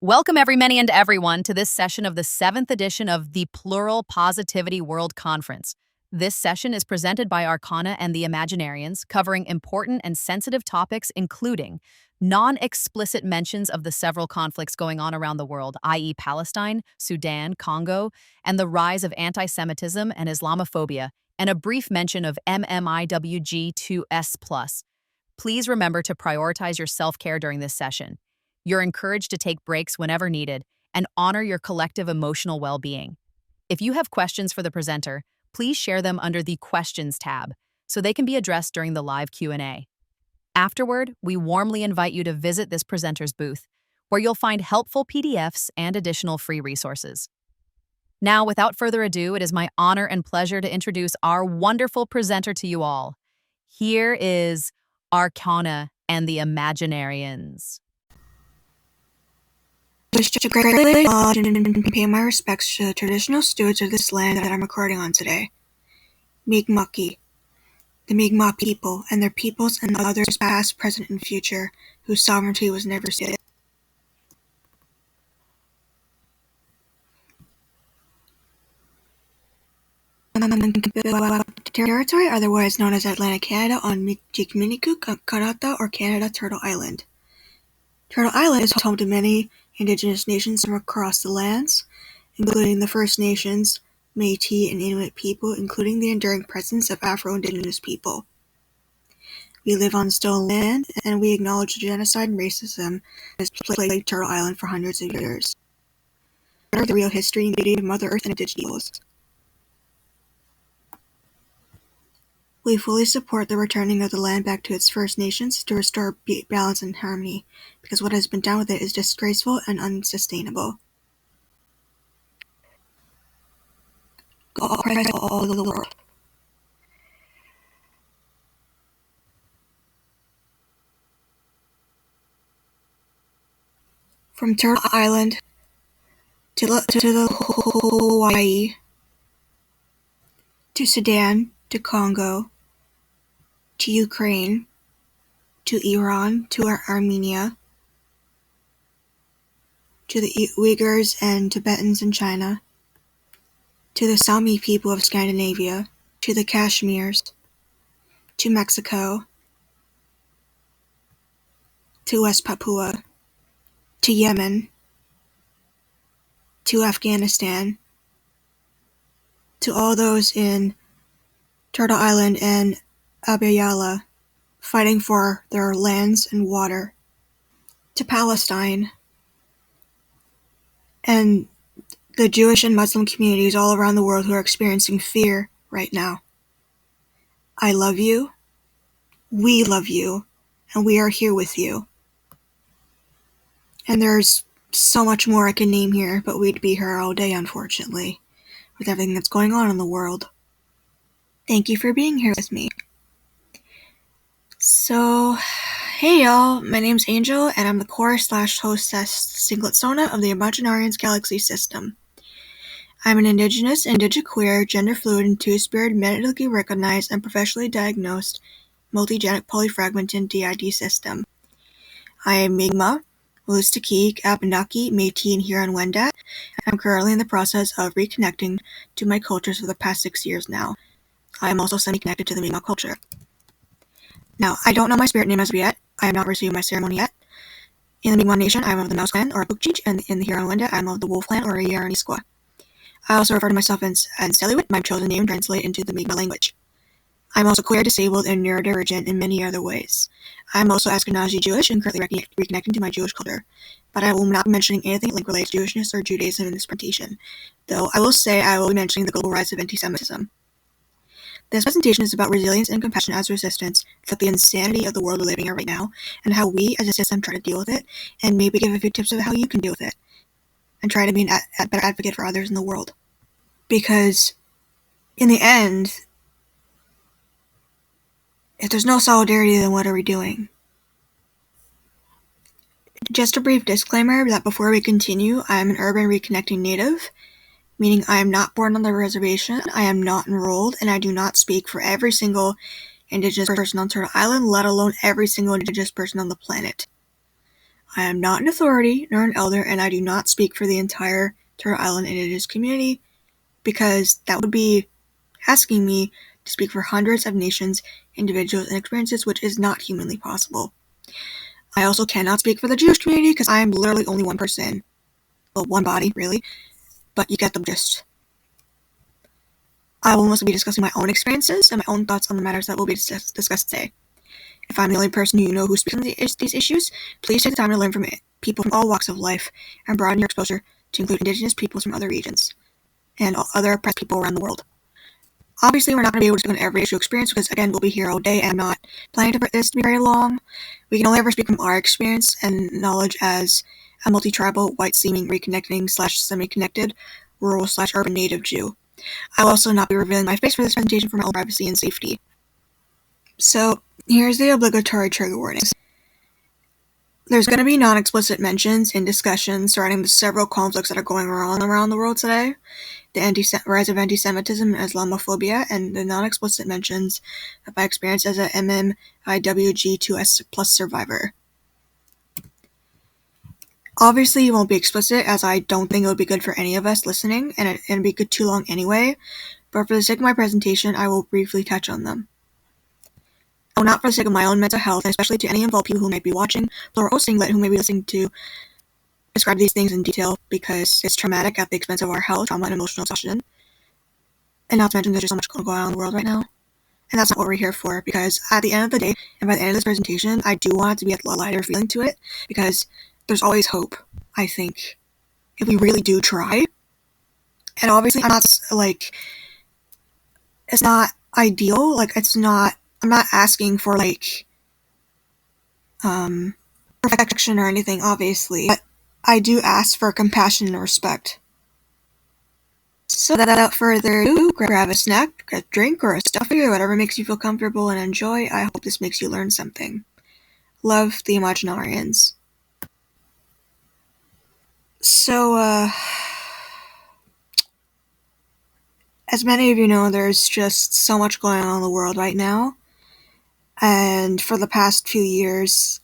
Welcome, many and everyone, to this session of the 7th edition of the Plural Positivity World Conference. This session is presented by Arcana and the Imaginarians, covering important and sensitive topics including non-explicit mentions of the several conflicts going on around the world, i.e. Palestine, Sudan, Congo, and the rise of anti-Semitism and Islamophobia, and a brief mention of MMIWG2S+. Please remember to prioritize your self-care during this session. You're encouraged to take breaks whenever needed and honor your collective emotional well-being. If you have questions for the presenter, please share them under the Questions tab so they can be addressed during the live Q&A. Afterward, we warmly invite you to visit this presenter's booth, where you'll find helpful PDFs and additional free resources. Now, without further ado, it is my honor and pleasure to introduce our wonderful presenter to you all. Here is Arcana and the Imaginarians. I wish to greatly acknowledge and pay my respects to the traditional stewards of this land that I'm recording on today. Mikjikj-Mnikuk, the Mi'kmaq people, and their peoples and others past, present, and future, whose sovereignty was never ceded. Territory, otherwise known as Atlantic Canada, on Mikjikj-Mnikuk, Kanata, or Canada Turtle Island. Turtle Island is home to many Indigenous nations from across the lands, including the First Nations, Métis, and Inuit people, including the enduring presence of Afro-Indigenous people. We live on stolen land, and we acknowledge the genocide and racism that has plagued Turtle Island for hundreds of years. We are the real history and beauty of Mother Earth and Indigenous peoples. We fully support the returning of the land back to its First Nations to restore balance and harmony, because what has been done with it is disgraceful and unsustainable. All praise to all the Lord. From Turtle Island to the Hawaii, to Sudan, to Congo, to Ukraine, to Iran, to Armenia, to the Uyghurs and Tibetans in China, to the Sami people of Scandinavia, to the Kashmirs, to Mexico, to West Papua, to Yemen, to Afghanistan, to all those in Turtle Island and Abiyala fighting for their lands and water, to Palestine, and the Jewish and Muslim communities all around the world who are experiencing fear right now. I love you, we love you, and we are here with you. And there's so much more I can name here, but we'd be here all day, unfortunately, with everything that's going on in the world. Thank you for being here with me. So, hey y'all, my name's Angel, and I'm the core/hostess singlet Sona of the Imaginarians Galaxy System. I'm an Indigenous, indigiqueer, gender-fluid, and two-spirit, medically recognized, and professionally diagnosed multigenic polyfragmented DID system. I am Mi'kmaq, Multigenic, Abenaki, Métis, and Huron-Wendat, and I'm currently in the process of reconnecting to my cultures for the past 6 years now. I am also semi-connected to the Mi'kmaq culture. Now, I don't know my spirit name as of yet. I have not received my ceremony yet. In the Mi'kmaq Nation, I am of the Mouse Clan, or Mikjikj, and in the Huron-Wendat, I am of the Wolf Clan, or Yaraniskwa. I also refer to myself as Seluit, my chosen name translated into the Mi'kmaq language. I am also queer, disabled, and neurodivergent in many other ways. I am also Ashkenazi Jewish and currently reconnecting to my Jewish culture, but I will not be mentioning anything like related to Jewishness or Judaism in this presentation, though I will say I will be mentioning the global rise of anti-Semitism. This presentation is about resilience and compassion as resistance to the insanity of the world we're living in right now, and how we as a system try to deal with it, and maybe give a few tips of how you can deal with it, and try to be a better advocate for others in the world. Because, in the end, if there's no solidarity, then what are we doing? Just a brief disclaimer that before we continue, I am an urban reconnecting native, meaning I am not born on the reservation, I am not enrolled, and I do not speak for every single Indigenous person on Turtle Island, let alone every single Indigenous person on the planet. I am not an authority nor an elder, and I do not speak for the entire Turtle Island Indigenous community, because that would be asking me to speak for hundreds of nations, individuals, and experiences, which is not humanly possible. I also cannot speak for the Jewish community, because I am literally only one person. Well, one body, really, but you get the gist. I will mostly be discussing my own experiences and my own thoughts on the matters that will be discussed today. If I'm the only person you know who speaks on these issues, please take the time to learn from people from all walks of life and broaden your exposure to include Indigenous peoples from other regions and other oppressed people around the world. Obviously, we're not going to be able to speak on every issue experience because, again, we'll be here all day and I'm not planning for this to be very long. We can only ever speak from our experience and knowledge as a multi-tribal, white-seeming, reconnecting / semi-connected, rural / urban native Jew. I will also not be revealing my face for this presentation for my own privacy and safety. So, here's the obligatory trigger warnings. There's going to be non-explicit mentions in discussions surrounding the several conflicts that are going on around the world today, the rise of anti-Semitism and Islamophobia, and the non-explicit mentions of my experience as a MMIWG2S plus survivor. Obviously, you won't be explicit, as I don't think it would be good for any of us listening, and it'd be too long anyway, but for the sake of my presentation, I will briefly touch on them. Oh, not for the sake of my own mental health, and especially to any involved people who may be watching, plural or singular, who may be listening to describe these things in detail, because it's traumatic at the expense of our health, trauma, and emotional exhaustion. And not to mention there's just so much going on in the world right now. And that's not what we're here for, because at the end of the day, and by the end of this presentation, I do want it to be a lighter feeling to it, because there's always hope, I think, if we really do try. And obviously, I'm not, it's not ideal, I'm not asking for, perfection or anything, obviously, but I do ask for compassion and respect. So without further ado, grab a snack, a drink, or a stuffy, or whatever makes you feel comfortable and enjoy. I hope this makes you learn something. Love, the Imaginarians. So, as many of you know, there's just so much going on in the world right now, and for the past few years,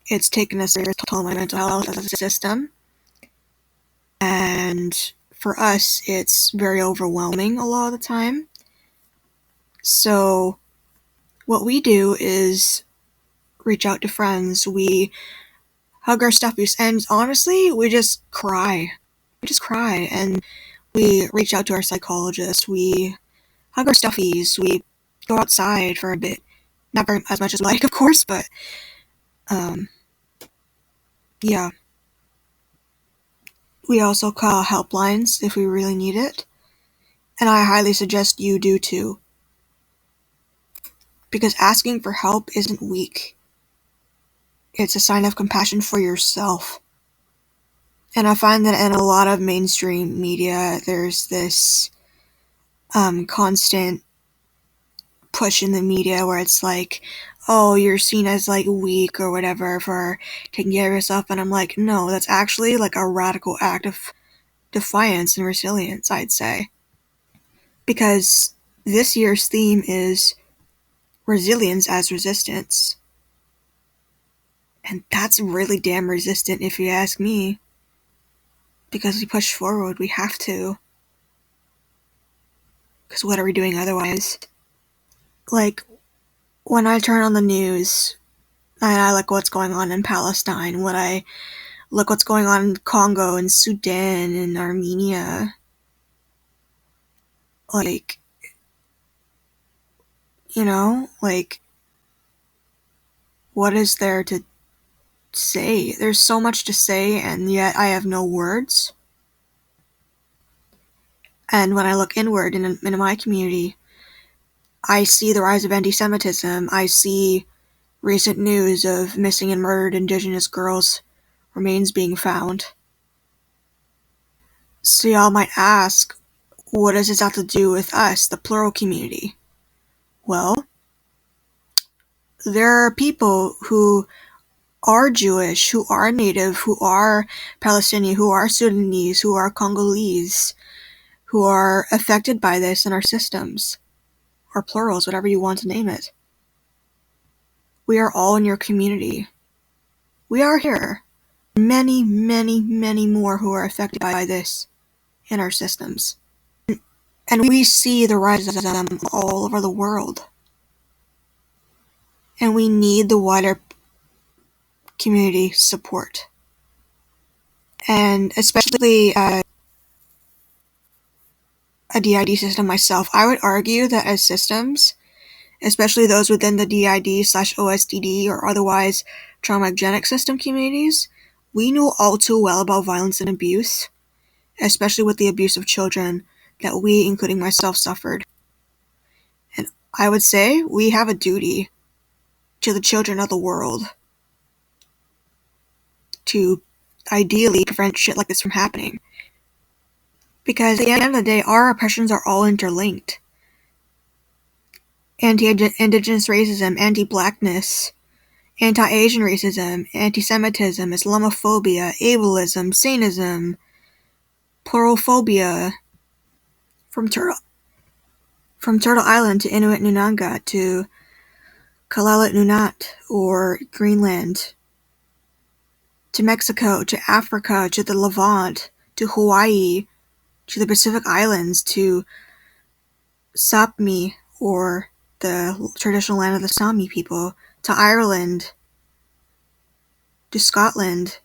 it's taken a serious toll on my mental health as a system, and for us, it's very overwhelming a lot of the time. So, what we do is reach out to friends, we hug our stuffies, and honestly, we just cry. And we reach out to our psychologist, we hug our stuffies, we go outside for a bit. Not very as much as we like, of course, but, yeah. We also call helplines if we really need it, and I highly suggest you do too. Because asking for help isn't weak. It's a sign of compassion for yourself. And I find that in a lot of mainstream media, there's this constant push in the media where it's like, oh, you're seen as weak or whatever for taking care of yourself, and I'm like, no, that's actually a radical act of defiance and resilience, I'd say. Because this year's theme is resilience as resistance. And that's really damn resistant if you ask me. Because we push forward, we have to. Because what are we doing otherwise? When I turn on the news, and I look what's going on in Palestine, when I look what's going on in Congo and Sudan and Armenia, what is there to say? There's so much to say, and yet I have no words. And when I look inward in my community, I see the rise of anti-Semitism. I see recent news of missing and murdered Indigenous girls' remains being found. So y'all might ask, what does this have to do with us, the plural community? Well, there are people who are Jewish, who are Native, who are Palestinian, who are Sudanese, who are Congolese, who are affected by this in our systems, or plurals, whatever you want to name it. We are all in your community. We are here. many, many, many more who are affected by this in our systems. And we see the rise of them all over the world. And we need the wider community support. And especially a DID system myself, I would argue that as systems, especially those within the DID/OSDD or otherwise traumagenic system communities, we know all too well about violence and abuse, especially with the abuse of children that we, including myself, suffered. And I would say we have a duty to the children of the world to ideally prevent shit like this from happening. Because at the end of the day, our oppressions are all interlinked. Anti-Indigenous racism, anti-Blackness, anti-Asian racism, anti-Semitism, Islamophobia, ableism, Satanism, pluralphobia, from Turtle Island to Inuit Nunanga to Kalalat Nunat or Greenland, to Mexico, to Africa, to the Levant, to Hawaii, to the Pacific Islands, to Sapmi, or the traditional land of the Sami people, to Ireland, to Scotland,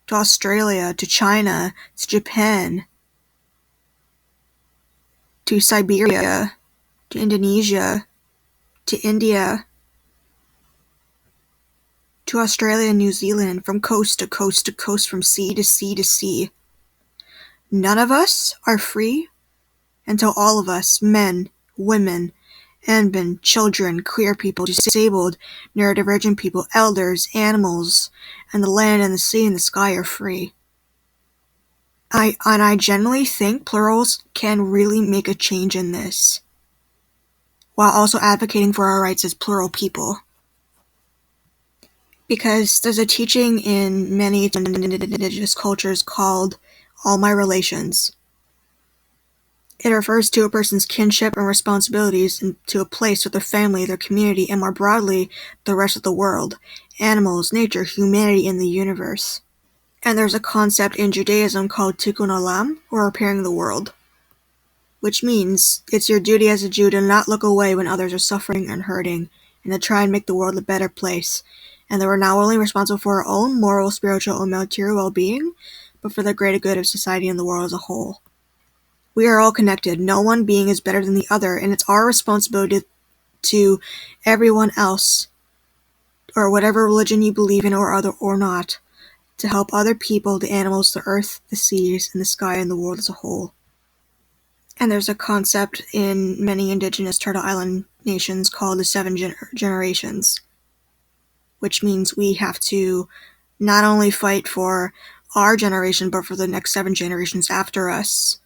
to Australia, to China, to Japan, to Siberia, to Indonesia, to India, to Australia and New Zealand, from coast to coast to coast, from sea to sea to sea. None of us are free until all of us, men, women, and children, queer people, disabled, neurodivergent people, elders, animals, and the land and the sea and the sky are free. I genuinely think plurals can really make a change in this, while also advocating for our rights as plural people. Because there's a teaching in many indigenous cultures called all my relations. It refers to a person's kinship and responsibilities to a place with their family, their community, and more broadly, the rest of the world, animals, nature, humanity, and the universe. And there's a concept in Judaism called tikkun olam, or repairing the world, which means it's your duty as a Jew to not look away when others are suffering and hurting, and to try and make the world a better place, and that we're not only responsible for our own moral, spiritual, and material well-being, but for the greater good of society and the world as a whole. We are all connected. No one being is better than the other, and it's our responsibility to everyone else, or whatever religion you believe in or not, to help other people, the animals, the earth, the seas, and the sky, and the world as a whole. And there's a concept in many indigenous Turtle Island nations called the 7 generations, which means we have to not only fight for our generation, but for the next 7 generations after us.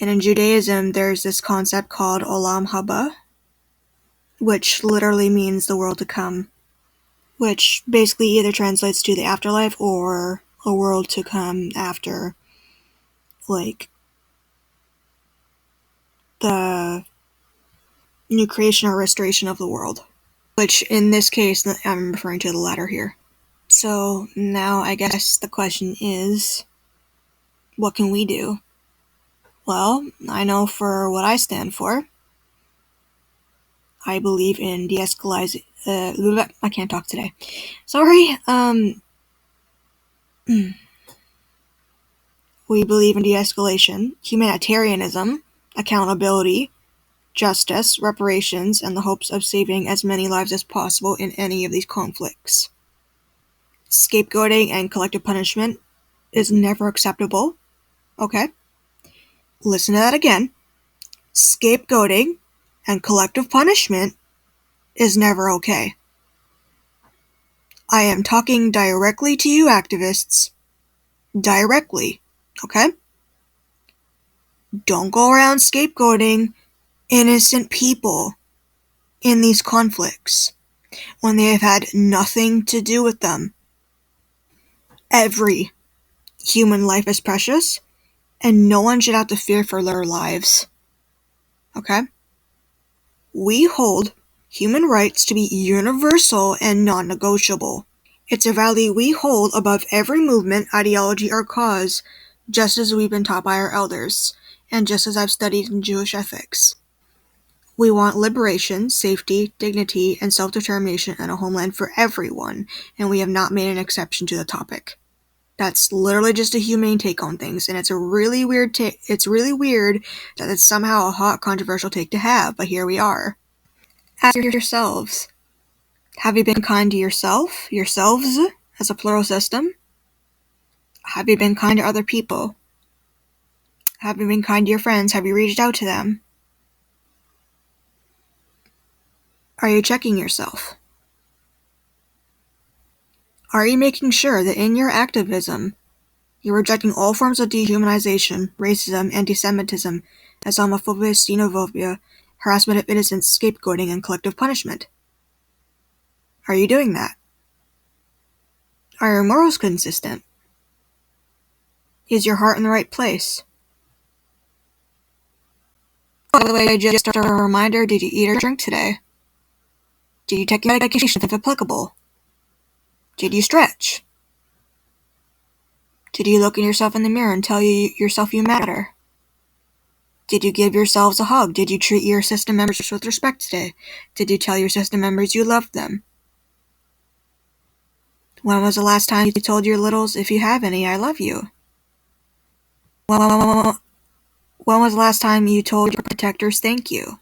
And in Judaism, there's this concept called Olam Haba, which literally means the world to come, which basically either translates to the afterlife or a world to come after, like, the new creation or restoration of the world. Which, in this case, I'm referring to the latter here. So, now I guess the question is, what can we do? Well, I know for what I stand for, I believe in de-escalizing. I can't talk today. Sorry. We believe in de-escalation, humanitarianism, accountability, justice, reparations, and the hopes of saving as many lives as possible in any of these conflicts. Scapegoating and collective punishment is never acceptable. Okay? Listen to that again. Scapegoating and collective punishment is never okay. I am talking directly to you activists. Directly. Okay? Don't go around scapegoating innocent people in these conflicts when they have had nothing to do with them. Every human life is precious, and no one should have to fear for their lives. Okay? We hold human rights to be universal and non-negotiable. It's a value we hold above every movement, ideology, or cause, just as we've been taught by our elders, and just as I've studied in Jewish ethics. We want liberation, safety, dignity, and self-determination and a homeland for everyone, and we have not made an exception to the topic. That's literally just a humane take on things, and it's a really weird it's really weird that it's somehow a hot, controversial take to have, but here we are. Ask yourselves, have you been kind to yourselves, as a plural system? Have you been kind to other people? Have you been kind to your friends? Have you reached out to them? Are you checking yourself? Are you making sure that in your activism, you're rejecting all forms of dehumanization, racism, anti-Semitism, Islamophobia, xenophobia, harassment of innocents, scapegoating, and collective punishment? Are you doing that? Are your morals consistent? Is your heart in the right place? By the way, just a reminder, did you eat or drink today? Did you take your medication if applicable? Did you stretch? Did you look at yourself in the mirror and tell yourself you matter? Did you give yourselves a hug? Did you treat your system members with respect today? Did you tell your system members you loved them? When was the last time you told your littles, if you have any, I love you? When was the last time you told your protectors thank you?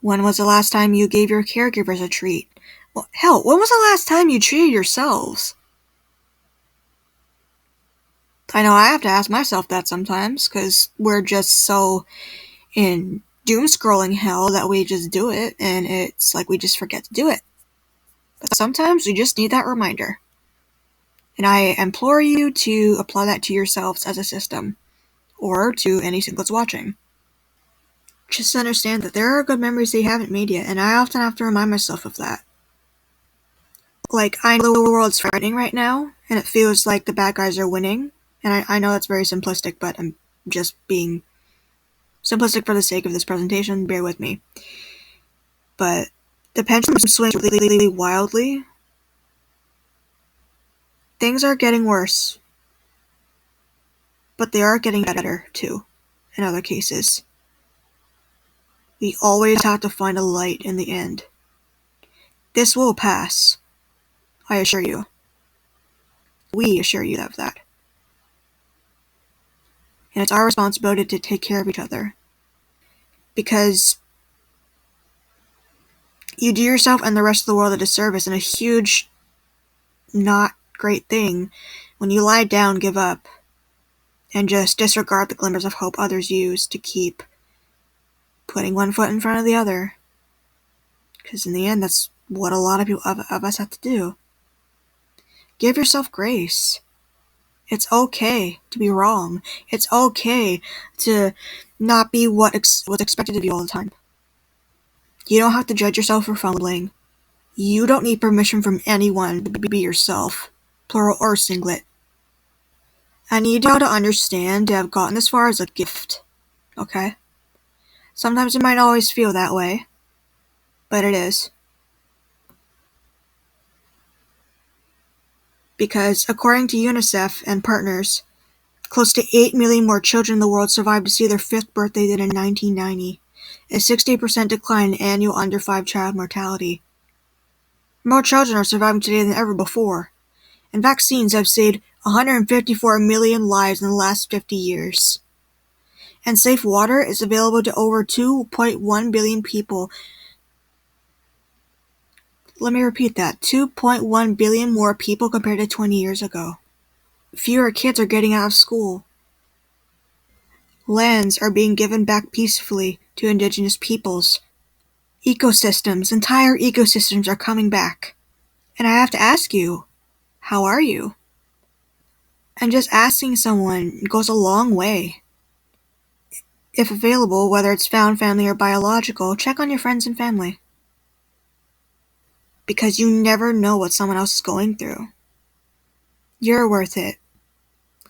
When was the last time you gave your caregivers a treat? Well, hell, when was the last time you treated yourselves? I know I have to ask myself that sometimes, because we're just so in doom-scrolling hell that we just do it, and it's like we just forget to do it. But sometimes we just need that reminder. And I implore you to apply that to yourselves as a system, or to any singlets watching. Just understand that there are good memories that you haven't made yet, and I often have to remind myself of that. Like, I know the world's fighting right now, and it feels like the bad guys are winning, and I know that's very simplistic, but I'm just being simplistic for the sake of this presentation, bear with me. But the pendulum swings really wildly. Things are getting worse, but they are getting better, too, in other cases. We always have to find a light in the end. This will pass, I assure you. We assure you of that. And it's our responsibility to take care of each other. Because you do yourself and the rest of the world a disservice, and a huge, not great thing when you lie down, give up, and just disregard the glimmers of hope others use to keep putting one foot in front of the other. Because in the end, that's what a lot of us have to do. Give yourself grace. It's okay to be wrong. It's okay to not be what's expected of you all the time. You don't have to judge yourself for fumbling. You don't need permission from anyone to be yourself, plural or singlet. I need you to understand to have gotten this far as a gift, okay? Sometimes it might not always feel that way, but it is. Because according to UNICEF and partners, close to 8 million more children in the world survived to see their 5th birthday than in 1990, a 60% decline in annual under 5 child mortality. More children are surviving today than ever before, and vaccines have saved 154 million lives in the last 50 years. And safe water is available to over 2.1 billion people. Let me repeat that, 2.1 billion more people compared to 20 years ago. Fewer kids are getting out of school. Lands are being given back peacefully to indigenous peoples. Entire ecosystems are coming back. And I have to ask you, how are you? And just asking someone goes a long way. If available, whether it's found family or biological, check on your friends and family. Because you never know what someone else is going through. You're worth it.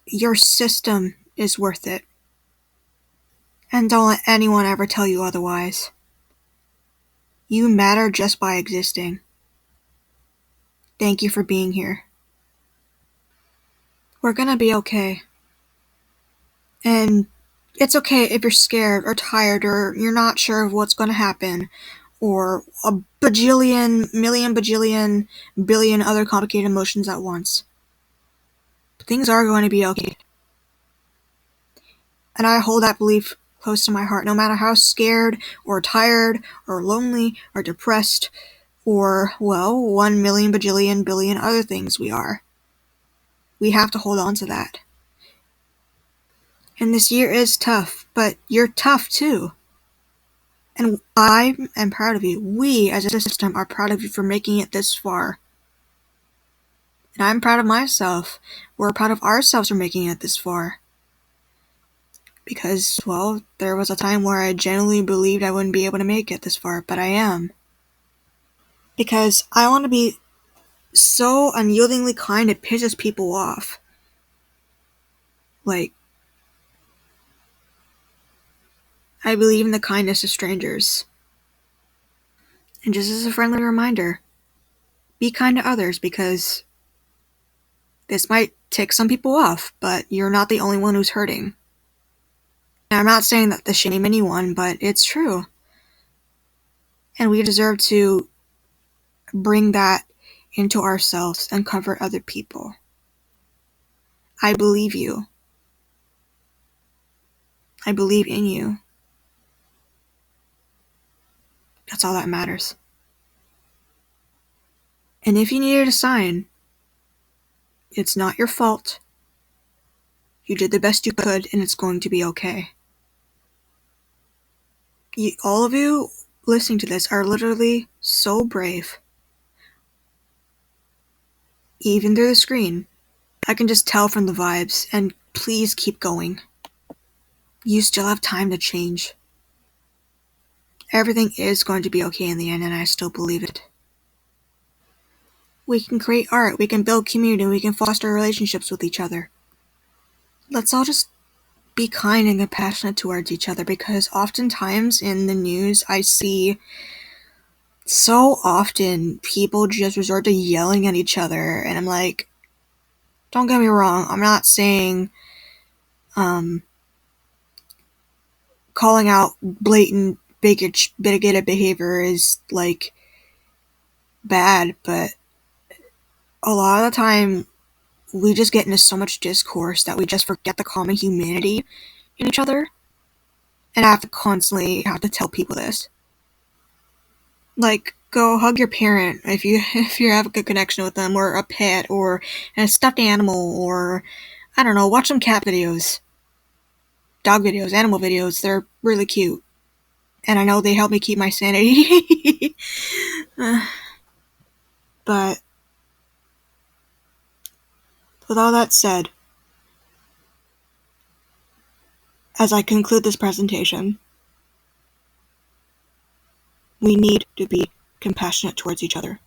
Your system is worth it. And don't let anyone ever tell you otherwise. You matter just by existing. Thank you for being here. We're gonna be okay. And it's okay if you're scared or tired or you're not sure of what's gonna happen, or a bajillion, million, bajillion, billion other complicated emotions at once. Things are going to be okay. And I hold that belief close to my heart, no matter how scared or tired or lonely or depressed or, well, 1 million, bajillion, billion other things we are. We have to hold on to that. And this year is tough, but you're tough too. And I am proud of you. We, as a system, are proud of you for making it this far. And I'm proud of myself. We're proud of ourselves for making it this far. Because, well, there was a time where I genuinely believed I wouldn't be able to make it this far, but I am. Because I want to be so unyieldingly kind it pisses people off. Like, I believe in the kindness of strangers. And just as a friendly reminder, be kind to others, because this might tick some people off, but you're not the only one who's hurting. Now, I'm not saying that to shame anyone, but it's true. And we deserve to bring that into ourselves and comfort other people. I believe you. I believe in you. That's all that matters. And if you needed a sign, it's not your fault. You did the best you could, and it's going to be okay. All of you listening to this are literally so brave. Even through the screen. I can just tell from the vibes, and please keep going. You still have time to change. Everything is going to be okay in the end, and I still believe it. We can create art, we can build community, we can foster relationships with each other. Let's all just be kind and compassionate towards each other, because oftentimes in the news I see so often people just resort to yelling at each other, and I'm like, don't get me wrong, I'm not saying calling out blatant bigoted behavior is like bad, but a lot of the time we just get into so much discourse that we just forget the common humanity in each other, and I have to constantly tell people this. Like, go hug your parent if you have a good connection with them, or a pet, or a stuffed animal, or I don't know, watch some cat videos, dog videos, animal videos. They're really cute, and I know they help me keep my sanity. But with all that said, as I conclude this presentation, we need to be compassionate towards each other.